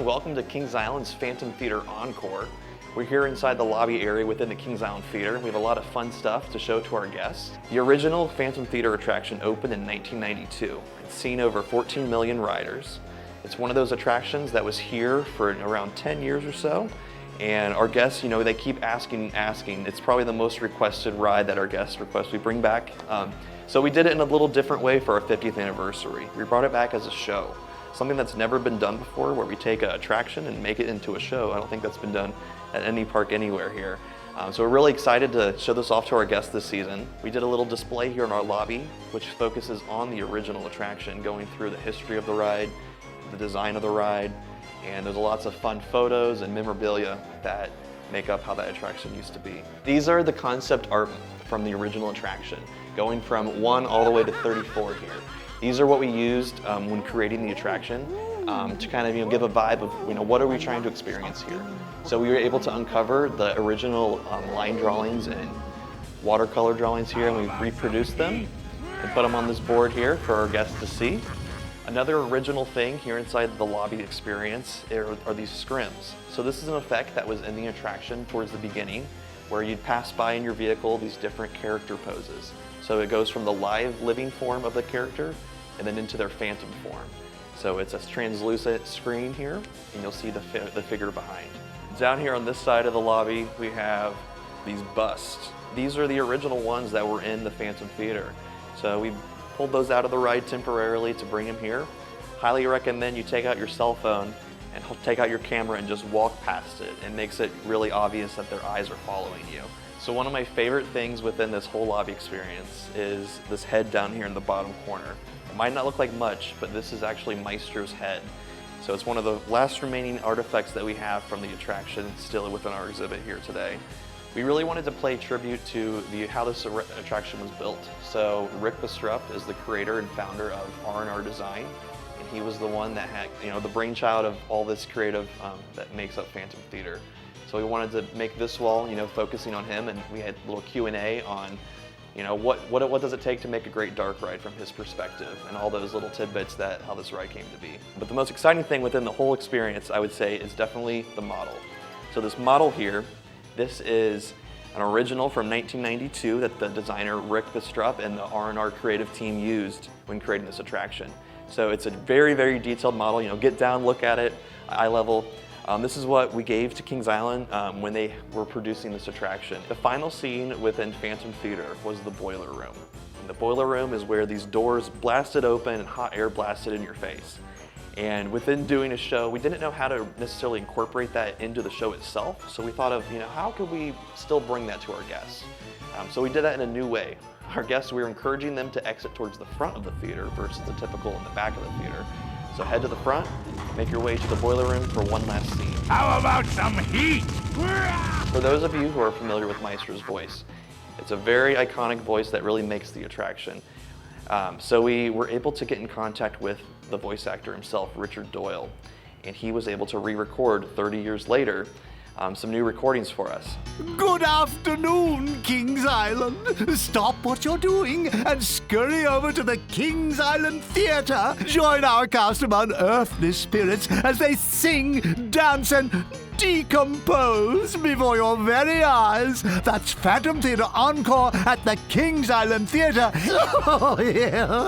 everyone. Welcome to Kings Island's Phantom Theater Encore. We're here inside the lobby area within the Kings Island Theater. We have a lot of fun stuff to show to our guests. The original Phantom Theater attraction opened in 1992. It's seen over 14 million riders. It's one of those attractions that was here for around 10 years or so. And our guests, they keep asking. It's probably the most requested ride that our guests request we bring back. So we did it in a little different way for our 50th anniversary. We brought it back as a show. Something that's never been done before, where we take an attraction and make it into a show. I don't think that's been done at any park anywhere here. So we're really excited to show this off to our guests this season. We did a little display here in our lobby, which focuses on the original attraction, going through the history of the ride, the design of the ride, and there's lots of fun photos and memorabilia that make up how that attraction used to be. These are the concept art from the original attraction, going from 1 all the way to 34 here. These are what we used when creating the attraction to kind of give a vibe of what are we trying to experience here. So we were able to uncover the original line drawings and watercolor drawings here, and we reproduced them and put them on this board here for our guests to see. Another original thing here inside the lobby experience are these Scrims. So this is an effect that was in the attraction towards the beginning, where you'd pass by in your vehicle these different character poses. So it goes from the live living form of the character and then into their phantom form. So it's a translucent screen here, and you'll see the figure behind. Down here on this side of the lobby, we have these busts. These are the original ones that were in the Phantom Theater. So we pulled those out of the ride temporarily to bring them here. Highly recommend you take out your cell phone and take out your camera and just walk past it. It makes it really obvious that their eyes are following you. So one of my favorite things within this whole lobby experience is this head down here in the bottom corner. It might not look like much, but this is actually Maestro's head. So it's one of the last remaining artifacts that we have from the attraction still within our exhibit here today. We really wanted to pay tribute to how this attraction was built. So Rick Bastrup is the creator and founder of R&R Design, and he was the one that had the brainchild of all this creative that makes up Phantom Theater. So we wanted to make this wall, focusing on him, and we had a little Q&A on, what does it take to make a great dark ride from his perspective, and all those little tidbits how this ride came to be. But the most exciting thing within the whole experience, I would say, is definitely the model. So this model here, this is an original from 1992 that the designer Rick Bastrup and the R&R Creative team used when creating this attraction. So it's a very, very detailed model. Get down, look at it, eye level. This is what we gave to Kings Island when they were producing this attraction. The final scene within Phantom Theater was the boiler room. And the boiler room is where these doors blasted open and hot air blasted in your face. And within doing a show, we didn't know how to necessarily incorporate that into the show itself. So we thought of, how could we still bring that to our guests? So we did that in a new way. Our guests, we were encouraging them to exit towards the front of the theater versus the typical in the back of the theater. So head to the front, make your way to the boiler room for one last scene. How about some heat? For those of you who are familiar with Maestro's voice, it's a very iconic voice that really makes the attraction. So we were able to get in contact with the voice actor himself, Richard Doyle, and he was able to re-record 30 years later some new recordings for us. Good afternoon, Kings Island. Stop what you're doing and scurry over to the Kings Island Theater. Join our cast of unearthly spirits as they sing, dance, and decompose before your very eyes. That's Phantom Theater Encore at the Kings Island Theater. Oh, yeah.